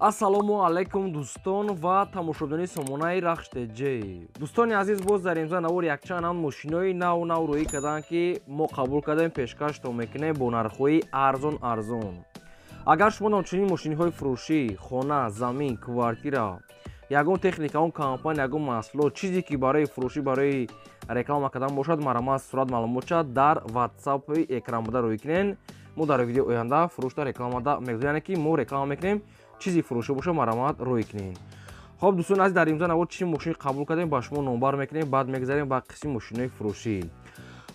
ассалому алайкум дӯстон ва тамошобинони сомонаи рахш J. Дӯстони азиз, боз дар имза навори якчанд мошинои наву рӯӣ карданд ки мо қабул кардем пешкаштон мекунем бо нархҳои арзон. Агар шумо дар чунин мошиниҳои фурӯшӣ, хона, замин, квартира, ягон техника, он компания, ягон маҳсулот, чизе ки барои фурӯшӣ, барои реклама кардан бошад, марамаз сурат маълумот шавад, дар WhatsApp экранбуда рӯй кунен. Мо дар видеои оянда фурӯшда рекламада мегузарем, яъне ки мо реклама мекунем, чизи фурӯшӣ боша марамат рӯй кунен. Хоб дӯстон азиз, дар имза навор чӣ мошини қабул кардем, ба шумо номбар мекунем, баъд мегузарем ба қисми мошинои фурӯшӣ.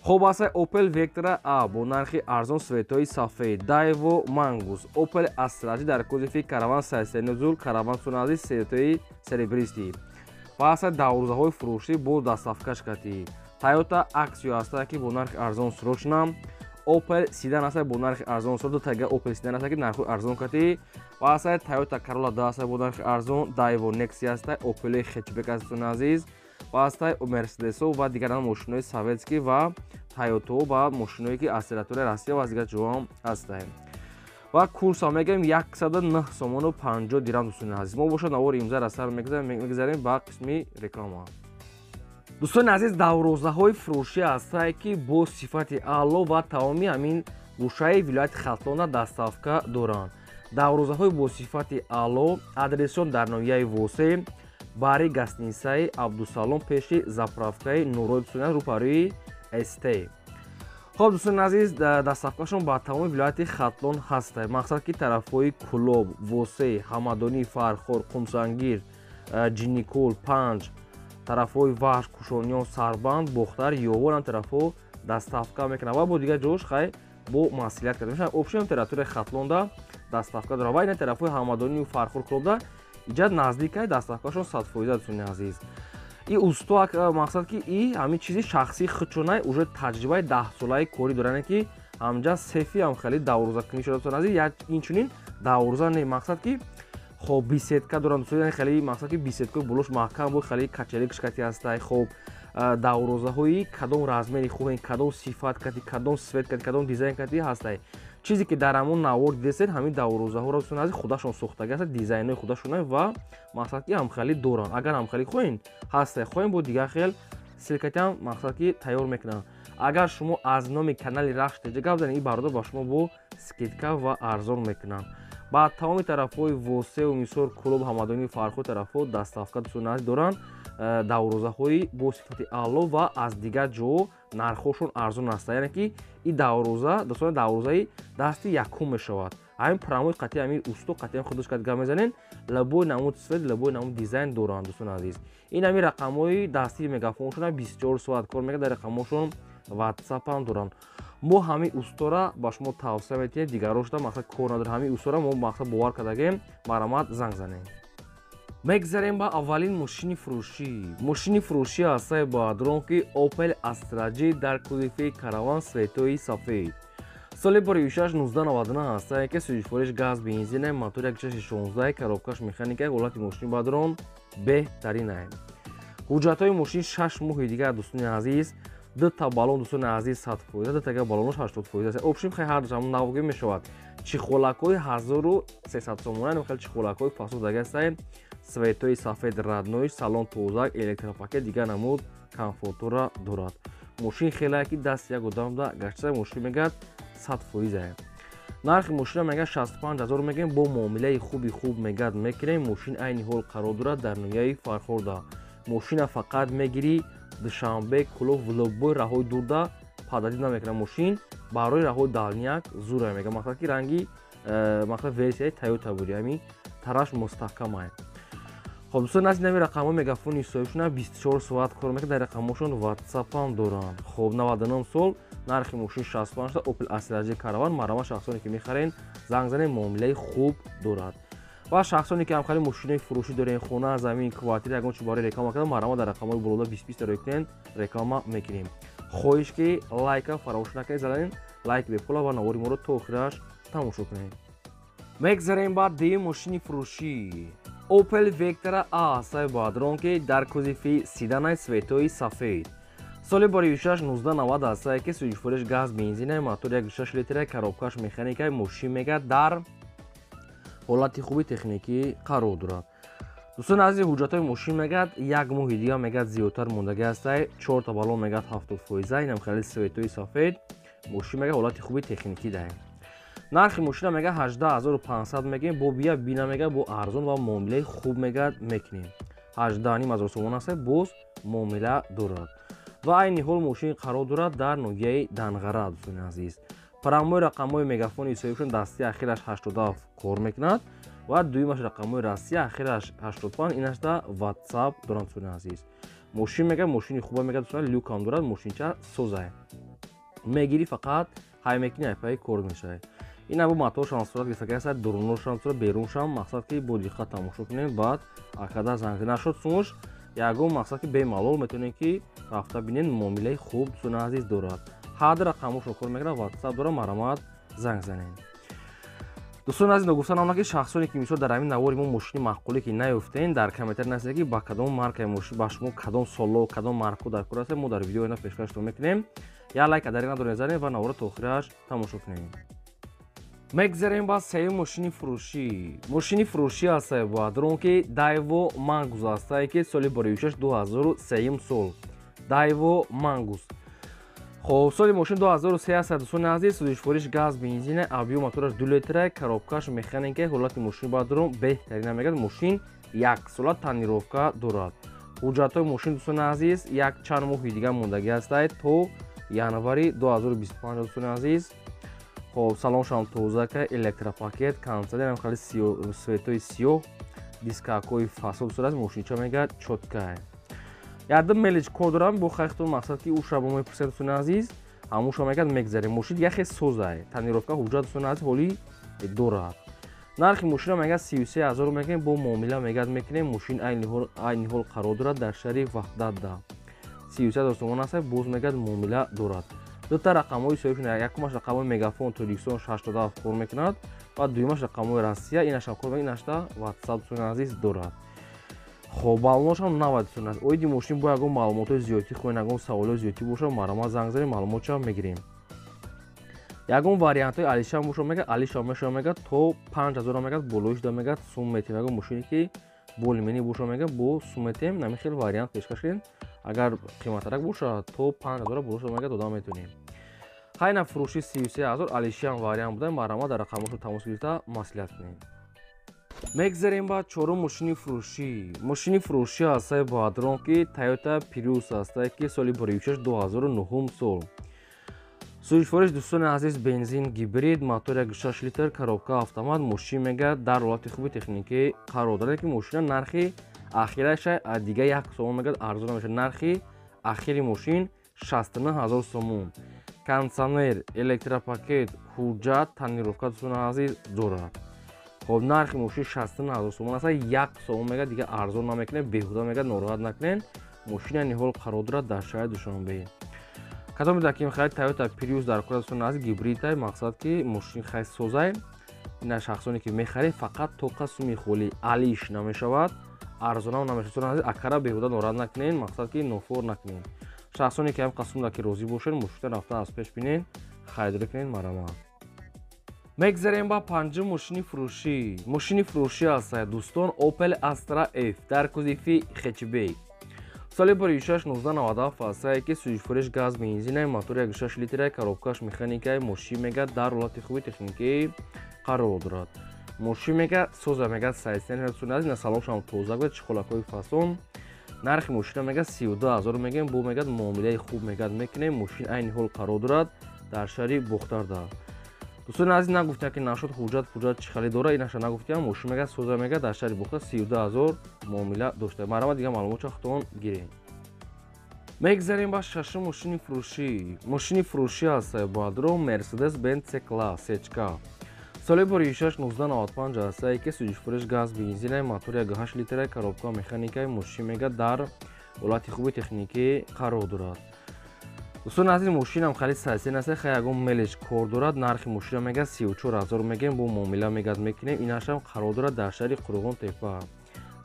Хоб аст Opel Vectra A бо нархи арзон, светои сафед, Daewoo Mangus, Opel Astra дар кузофи Caravan сайсенузул, Caravan Sonazi светои серебристи. Ва аст даврӯзаҳои фурӯшӣ бо дастафкаш кати. Toyota Axio аст ки бо нархи арзон срочна. Opel Sedan аст бо нархи арзон срочна. Тага Opel Sedan аст ки нархи арзон кати. Ва аст Toyota Corolla 2 аст бо нархи арзон. Daewoo Nexia аст, Opel Hatchback аст азиз. Ва аст Mercedes ва дигаран мошинои советский ва Toyota ва мошиное ки акселератори Россия ва аз дигар ҷоам ҳастанд. Ва курса мегӯем 109 сомону 50 дирҳам дӯстони азиз. Мо бошад навори имза ра сар мегузарем ба қисми реклама. Дӯстони азиз, даврӯзаҳои фурӯшӣ ҳастанд ки бо сифати аъло ва тамоми ҳамин гӯшаи вилояти Хатлона дастафка доранд. Даврӯзаҳои бо сифати аъло, адресшон дар ноҳияи Восе, баҳри гостиницаи Абдусалом, пеши заправкаи Нурой дӯстони рӯпарӯи СТ. Хоб дӯстони азиз, дастафкашон ба тамоми вилояти Хатлон ҳастанд. Мақсад ки тарафҳои Кулоб, Восе, Ҳамадонӣ, Фархор, Қумсангир, Ҷинникӯл, Панҷ, тарафҳои Вахш, Кушониён, Сарбанд, Бохтар, Ёвон тарафҳо дастафка мекунанд ва бо дигар ҷош хай бо масъулият карда мешаванд. Обшиам територияи Хатлонда дастафка дорад ва ин тарафҳои Ҳамадонӣ, Фархор, Кулобда иҷад наздикай дастафкашон 100% дӯстони азиз. И устуак мақсад ки и ҳамин чизи шахси худшонай уже таҷрибаи 10-солаи кори доранд ки ҳамҷа сефи ҳам хеле даврӯзакунӣ шуда дӯстони азиз. Як инчунин даврӯза не, мақсад ки хоб бисетка доранд дӯстони, яъне хеле мақсад ки бисеткаи булош маҳкам бо хеле качеликш кати ҳастай. Хоб даврӯзаҳои кадом размери хоҳем, кадом сифат кати, кадом свет кати, кадом дизайн кати ҳастай. Чизе ки дар ҳамон навор дидесед, ҳамин даврӯзаҳоро дӯстони азиз худашон сохтага ҳастанд, дизайнои худашонай ва мақсад ки ҳамхелӣ доранд. Агар ҳамхелӣ хоҳем ҳастай, хоҳем бо дигар хел силкатиам мақсад ки тайёр мекунанд. Агар шумо аз номи канали Рахш J гап занед, ин бародар ба шумо бо скидка ва арзон мекунанд. Ба тамоми тарафҳои Восеу, Мисор, Кулоб, Ҳамадонӣ, Фархо тарафҳо дастафка дӯстони азиз доранд. Даврӯзаҳои бо сифати аъло ва аз дигар ҷо нархҳошон арзон ҳастанд. Яъне ки ин даврӯза дӯстони даврӯзаи дасти якум мешавад. Ҳамин прамои қатъи ҳамин усту қатъи худаш кат гап мезанен, лабои намуд свет, лабои намуд дизайн доранд дӯстони азиз. Ин ҳамин рақамҳои дасти мегафоншон 24 соат кор мекунад. Дар рақамҳошон WhatsApp ҳам доранд. мо ҳамин устора ба шумо тавсия метиҳем, дигарошда мақсад кор надорем. ҳамин устора мо мақсад бовар кардагем, марамат занг занем. Мегзарем ба аввалин мошини фурӯшӣ. Мошини фурӯшӣ ҳастаи боадрон ки Opel Astra J дар кузофи Caravan светои сафед. Соли бори 1999 ҳастаи ки сӯзишвориш газ, бензин, мотори 1.16, коробкаш механика, ҳолати мошини боадрон беҳтарин аст. ҳуҷҷатҳои мошин 6 моҳи дигар дӯстони азиз, дута баллон дӯстони азиз 100%, дутага баллонош 80%. Обшим хай ҳар ҷамъ навоги мешавад. Чихолакҳои 1300 сомона, нехел чихолакҳои фасудага ҳастаи светои сафед радноиш, салон тозак, электропакет, дигар намуд комфортора дорад. Мошин хеле ки даст як одамда гашта мошин мегӯяд 100%. Нархи мошина мегӯяд 65 000 мегӯем, бо муомилаи хуб мегӯяд мекунем. Мошин айни ҳол қарор дорад дар ноҳияи Фархорда. Мошина фақат мегири Душанбе, Кулов, Влобой, раҳои дурда пададид намекунад. Мошин барои раҳои далнияк зура мегӯяд. Мақсад ки ранги мақсад версияи Toyota буди, ҳамин тараш мустаҳкам аст. Хоб дӯстон аз ин рақамҳо мегафони ҳисобишона 24 соат кор мекунад. Дар рақамҳошон WhatsApp ҳам доранд. Хоб 99 сол, нархи мошин 65 та Opel Astra J Caravan. Марама шахсоне ки мехарен занг занед, муомилаи хуб дорад. ва шахсоне ки ҳамхеле мошинои фурӯшӣ дорен, хона, замин, квартира, ягон чиз барои реклама кардан, марама дар рақамҳои болода 20 рӯй кунен, реклама мекунем. хоҳиш ки лайка фаромӯш накунед заданен, лайк бепула ва навори моро то охираш тамошо кунед. мегзарем ба дуюми мошини фурӯшӣ. Opel Vectra A ҳастаи боадрон ки дар кузофи Sedan светои сафед. Соли бори 1990 ҳастаи ки сӯзишвориш газ, бензин, мотори 1.6 литр, коробкаш механика, мошин мегӯяд дар ҳолати хуби техникӣ қарор дорад. дӯстон азиз, ҳуҷҷатҳои мошин мегӯяд 1 моҳи дига мегӯяд зиёдтар мондагӣ ҳастае, 4 та баллон мегӯяд 70%, инам хеле светои сафед мошин мегӯяд ҳолати хуби техникӣ даҳем. нархи мошина мегӯяд 18500 мегӯем, бо бия бина мегӯяд бо арзон ва муомилаи хуб мегӯяд мекунем. 18500 сомон аст, боз муомила дорад. ва айни ҳол мошин қарор дорад дар ноҳияи Данғара. дӯстони азиз, парамои рақамҳои мегафони ҳисобиашон дастии ахираш 87 кор мекунад ва дуюмаш рақамҳои растии ахираш 85, инаш да WhatsApp доранд. дӯстони азиз, мошин мегӯяд мошини хуба мегӯяд, дӯстон люкам дорад, мошинча созае, мегирӣ фақат ҳай мекунӣ айпай кор мешавад. ин або матоашам сурат гирифта аст, дуруношам сурат беруншам, мақсад ки бо диққат тамошо кунем, баъд акада занг нашуд сумуш ягон мақсад ки бемалол метавонем ки рафта бинем муомилаи хуб дӯстони азиз дорад. ҳад рақамошро кор мекунад, WhatsApp дорад, марамат занг занем. дӯстони азиз, нагуфта намонад ки шахсоне ки мисол дар ҳамин навори мо мошини маъқуле ки наёфтем, дар комментар нависед ки ба кадом маркаи мошин ба шумо кадом солло кадом марка дар кор аст, мо дар видеои оянда пешкаштон мекунем. Я лайка дар ин надорем занем ва навора то охираш тамошо кунем. мегзарем ба сеюм мошини фурӯшӣ. мошини фурӯшӣ ҳастае баъдро ки Daewoo Mangus ҳастае ки соли 2006-2003 сол. Daewoo Mangus. хоб, соли мошин 2003 ҳастае дӯстони азиз, судишвориш газ бензине, объём мотораш 2 литрае, коробкаш механикае, ҳолати мошини баъдро беҳтарина мегӯяд, мошин 1 сола танировка дорад. ҳуҷҷатҳои мошин дӯстони азиз, як чанд моҳи дига мондагӣ ҳастае то январи 2025 дӯстони азиз. хоб, салоншам тозака, электропакет, консолем хали светои сиёҳ, дискакои фасл дӯстони азиз, мошинча мегӯяд чоткае. Ярдам мелич кор дорам бо хайхтон, мақсад ки уша бо мепурсед дӯстони азиз, ҳамуша мегӯяд мегзарем. мошин яхе созае, танировка ҳуҷҷат дӯстони азиз ҳоли дорад. нархи мошина мегӯяд 33000 мегӯем, бо муомила мегӯяд мекунем. мошин айни ҳол қарор дорад дар шаҳри Ваҳдатда. 33000 сомон аст, боз мегӯяд муомила дорад. дута рақамҳои ҳисобиашон, якумаш рақамҳои мегафон Тодиксон 87 кор мекунад ва дуюмаш рақамҳои Россия, инашам кор мекунад, инаш да WhatsApp дӯстони азиз дорад. хоб, маълумотшам 90 дӯстони азиз, оиди мошин бо ягон маълумотҳои зиёдӣ хоҳем, ягон саволҳои зиёдӣ бошад, марамат занг занем, маълумотшам мегирем. ягон вариантҳои алишам бошад мегӯяд, алишам мешавад мегӯяд то 5000 мегӯяд, болоиш да мегӯяд сум метем. ягон мошине ки болимени бошад мегӯяд, бо сум метем, нами хел вариант пешкаш кардем. агар қиматарак бошад то 5000 болоиш да мегӯяд дода метавонем. ҳайна фурӯши 33000, алишиам вариант буда, марамат дар рақамошро тамос гирифта маслиҳат кунем. мегзарем ба чорум мошини фурӯшӣ. мошини фурӯшӣ ҳастае баъдрон ки Toyota Prius ҳастае ки соли 2006-2009 сол. судишвориш дӯстони азиз, бензин гибрид, мотор 1.6 литр, коробка автомат, мошин мегӯяд дар ҳолати хуби техникӣ қарор дорад, ки мошина нархи ахираша дига 1 сомон мегӯяд арзон мешавад. нархи ахири мошин 69000 сомон. кондитсионер, электропакет, ҳуҷҷат, танировка дӯстони азиз дорад. хоб, нархи мошин 69000 сомон аст, 1 сомон мегӯяд, дига арзон намекунем, беҳуда мегӯяд, нороҳат накунен. мошин айни ҳол қарор дорад дар шаҳри Душанбе. кадом меда ки мехоҳед Toyota Prius дар кор дӯстони азиз, гибридае, мақсад ки мошин хай созае. ина шахсоне ки мехаред фақат тоқа суми холӣ алиш намешавад, арзонам намешавад дӯстони азиз, акара беҳуда нороҳат накунен, мақсад ки нофор накунен. шахсоне ки ҳам қасумда ки розӣ бошед, мошина рафта аз пеш бинен, харидорӣ кунен, марамат. мегзарем ба панҷум мошини фурӯшӣ. мошини фурӯшӣ ҳастае дӯстон, Opel Astra F дар кузифи хечбек. соли 2006-1997 ҳастае ки судишвориш газ бензине, мотори 1.6 литрае, коробкаш механикае, мошин мегӯяд дар ҳолати хуби техникӣ қарор дорад. мошин мегӯяд соза, мегӯяд сайсен дӯстони азиз, ина салоншам тоза гӯяд, чиқолакҳои фасон. нархи мошина мегӯяд 32000 мегӯем, бо мегӯяд муомилаи хуб мегӯяд мекунем. мошин айни ҳол қарор дорад дар шаҳри Бухтарда. дӯстони азиз, нагуфтем ки нашуд ҳуҷҷат чи хеле дорад, инаша нагуфтем. мошин мегӯяд соза мегӯяд дар шаҳри Бухтар, 32000 муомила дошта. марамат дига маълумотша худтон гирем. мегзарем ба шашум мошини фурӯшӣ. мошини фурӯшӣ ҳастае баъдро Mercedes-Benz C-Class H-K. соли 2006-1995 ҳастае ки судишвориш газ бензине, мотори 1.8 литрае, коробка механикае, мошин мегӯяд дар ҳолати хуби техникӣ қарор дорад. дӯстони азиз, мошинам хали сайсен аст, хай ягон мелич кор дорад. нархи мошина мегӯяд 34000 мегӯем, бо муомила мегӯяд мекунем. инашам қарор дорад дар шаҳри Қурғон Тепа.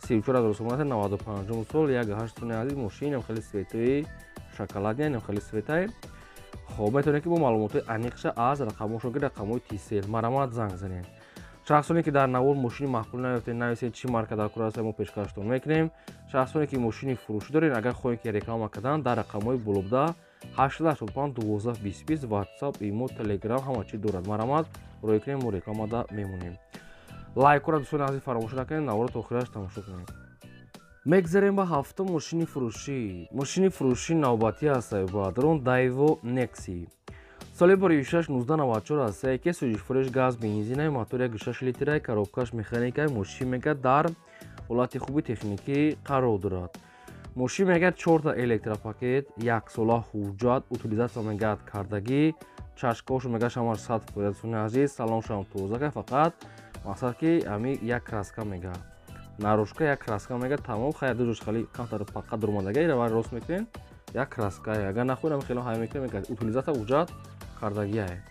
34000 сомон аст, 95 сол, 1.8 дӯстони азиз, мошинам хели светои шоколадне, инам хели светае. хоб, метавонед ки бо маълумотҳои аниқша аз рақамошро ки рақамҳои тисел, марамат занг занем. шахсоне ки дар навор мошини маҳқул наёфтед нависед чӣ марка дар кора ҳастед мо пешкаштон мекунем. шахсоне ки мошини фурӯшӣ доред агар хоҳед ки реклама кардан дар рақамҳои болобуда 885 12 25 WhatsApp, имо, Telegram ҳама чӣ дорад. Марамад рӯй кунем мо рекламада мемонем. лайкора дӯстони азиз фаромӯш накунед, наворо то охираш тамошо кунед. мегзарем ба ҳафтум мошини фурӯшӣ. мошини фурӯшӣ навбатӣ ҳастаи баъдрон Daewoo Nexi. соли бори 1694 аст. Яке сӯзиш фурӯш газ бензинаи мотори 6 литраи коробкаш механикаи мошин мега дар ҳолати хуби техникӣ қарор дорад. мошин мега 4 та электропакет, 1 сола ҳуҷҷат, утилизатсия мегад кардагӣ, чашкаошо мега шамаш 100% дӯстони азиз, салоншам тозага, фақат мақсад ки ами як краска мега. нарӯшка як краска мега тамом, хай дӯжош хали камтар паққа дуромадаga ира вар рост мекунен, як краска агар нахӯрам хело ҳай мекунем мега утилизатсия ҳуҷҷат кардагиае.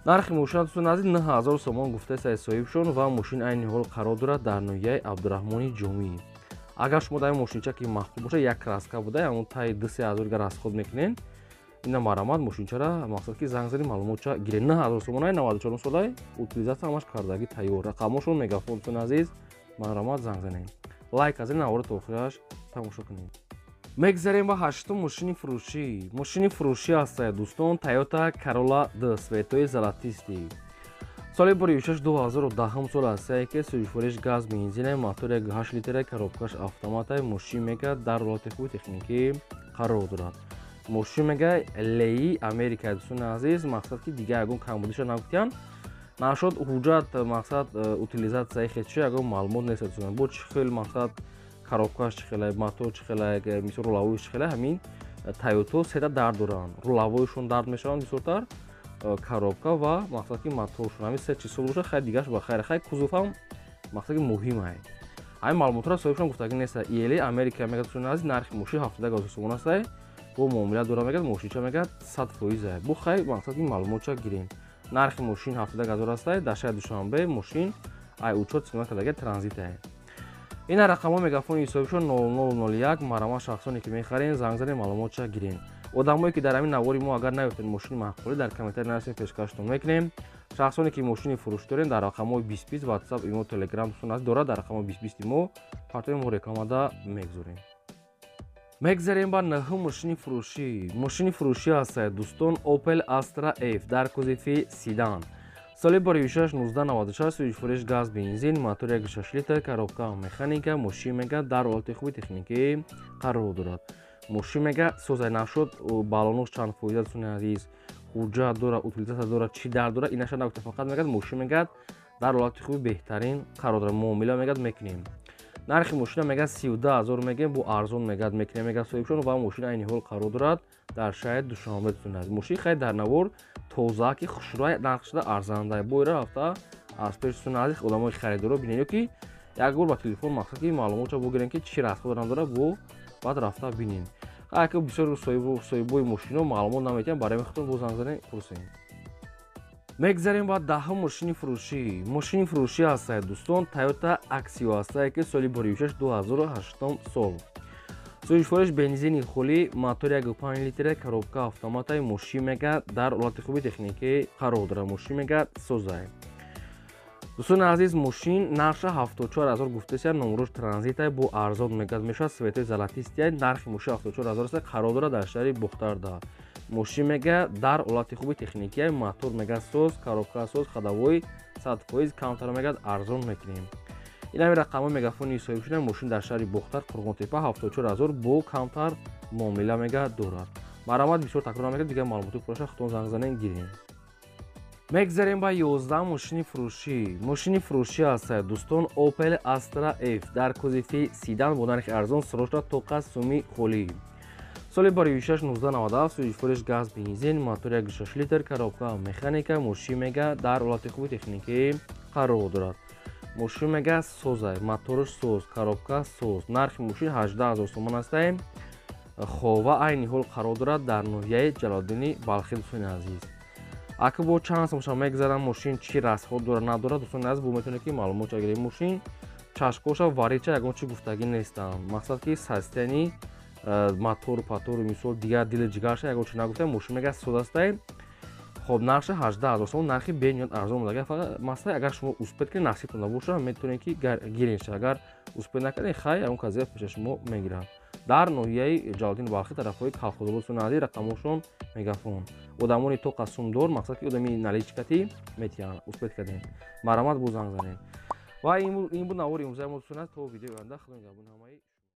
нархи мошина дӯстони азиз 9000 сомон гуфтааст соҳибшон ва мошин айни ҳол қарор дорад дар ноҳияи Абдурахмони Ҷомӣ. агар шумо дар ин мошинча ки маҳқул боша як краска буда ҳамун таи 2-3000 га расход мекунен, ина марамат мошинчара мақсад ки занг зани маълумотча гирен 9000 сомонай 94 солаи утилизатсия ҳамаш кардаги тайёр. рақамошон мегафон дӯстони азиз марамат занг занед. лайк азин навора то охираш тамошо кунед. мегзарем ба ҳаштум мошини фурӯшӣ. мошини фурӯшӣ ҳастаи дӯстон Toyota Corolla D светои золотисти. соли бори 6 2010 сол аст. яке сӯзишвориш газ бензинаи мотори 8 литраи коробкаш автоматаи мошин мега дар ҳолати хуби техникӣ қарор дорад. мошин мега Леи Америка дӯстони азиз, мақсад ки дига ягон камбудиша нагуфтиян нашуд ҳуҷҷат мақсад утилизатсияи хечи ягон маълумот нест дӯстон. бо чӣ хел мақсад коробкаш чӣ хелай, мотор чӣ хелай, мисол рулавоиш чӣ хелай, ҳамин Toyota седа дард доранд. рулавоишон дард мешаванд бисёртар, коробка ва мақсад ки моторшон ҳамин се чизо боша хай дигаш ба хайр. хай кузуфам мақсад ки муҳим ай. ҳамин маълумотро соҳибшон гуфтагӣ неста. Иели Америка мега дӯстони азиз, нархи мошин 70000 сомон астай. бо муомила дора мегад мошинча мегад 100% ай. бо хай мақсад ки маълумотча гирен. нархи мошин 70000 астай. дар шаҳри Душанбе мошин ай учёт симат кардаги транзит ай. ина рақамҳо мегафони ҳисобишон 0001 марама шахсоне ки мехарен занг зане маълумотча гирен. одамое ки дар ҳамин навори мо агар наёфтед мошини маҳқулӣ дар комментари нависем пешкаштон мекунем. шахсоне ки мошини фурӯш дорен дар рақамҳои 2020 WhatsApp, имо, Telegram дӯстон аст дорад. дар рақамҳои 2020 мо партои мо рекламада мегузорем. мегзарем ба наҳум мошини фурӯшӣ. мошини фурӯшӣ ҳастаи дӯстон Opel Astra F дар кузифи седан. соли бори 6 1996 сӯзишвориш газ бензин мотори 6 литр коробка механика мошин мега дар ҳолати хуби техникӣ қарор дорад. мошин мега созай нашуд балонош чанд фоиза дӯстони азиз, ҳуҷҷат дорад, утилизатсия дорад, чӣ дард дорад инаша нагуфта, фақат мегад мошин мегад дар ҳолати хуби беҳтарин қарор дорад. муомила мегад мекунем. нархи мошина мегад 32000 мегем, бо арзон мегад мекунем мегад соҳибшон ва мошин айни ҳол қарор дорад дар шаҳри Душанбе дӯстони азиз. мошин хай дар навор тоза ки хушрӯй нарх шуда арзанда. бо ира рафта аз пеш дӯстони азиз одамои харидоро бинен, ё ки як бор ба телефон мақсад ки маълумотча бигирен ки чӣ расходам дорад, бо баъд рафта бинен. ҳар ки бисёр соҳибои мошино маълумот наметиҳанд, барои худтон бо занг занед пурсед. мегзарем ба даҳум мошини фурӯшӣ. мошини фурӯшӣ ҳастаи дӯстон Toyota Axio ҳастае ки соли бори 6 2008 сол. сӯзишвориш бензини холӣ мотори 1.5 литраи коробка автоматаи мошин мега дар ҳолати хуби техникӣ қарор дорад. мошин мега созай. дӯстони азиз мошин нарша 74000 гуфтаsia, номрош транзитай, бо арзон мегад мешавад светои золотистия. нархи мошин 74000 аст, қарор дорад дар шаҳри Бухтарда. мошин мега дар ҳолати хуби техникия, мотор мега соз, коробка соз, ходовой 100%, камтар мегад арзон мекунем. ин ҳамин рақамҳо мегафони соҳибшона мошин дар шаҳри Бухтар Қурғонтепа 74000 бо камтар муомила мега дорад. марамат бисёр такрор мегад, дигар маълумоти пурраша худтон занг занед гирен. мегзарем ба 11 мошини фурӯшӣ. мошини фурӯшӣ ҳастаи дӯстон Opel Astra F дар кузифи седан бо нархи арзон срочно тоқа суми холӣ. соли бори 6 1997 сӯзишвориш газ бензин мотори 6 литр коробка механика мошин мега дар ҳолати хуби техникӣ қарор дорад. мошин мега созай, моторш соз, коробка соз. нархи мошин 18000 сомон астаи. хова айни ҳол қарор дорад дар ноҳияи Ҷалолиддини Балхи дӯстони азиз. ака бо чанд сомоша мегзарам мошин чӣ расход дорад надорад дӯстони азиз бо метавонед ки маълумотча гирем. мошин чашкоша варича ягон чӣ гуфтагӣ нестанд. мақсад ки состоянии мотор патор мисол дигар дили ҷигарша ягон чӣ нагуфта, мошин мега соз астаи. خب نقش 18000 сом нархи бениҳоят арзон буд. Фақат масъала агар шумо успед кунед насибтон набошад метавонед ки гирин шавад. Агар успед накунед хай он казия пешаш шумо мегирад. дар ноҳияи ҷалолиддин балхи тарафҳои колхозобод назди рақамошон мегафон одамони то қасумдор мақсад ки одами наличкати метиҳанд успед кардем марамат бу занг занем ва ин буд навори имрӯзаи мо то видеои оянда худо нигҳбон ҳамаи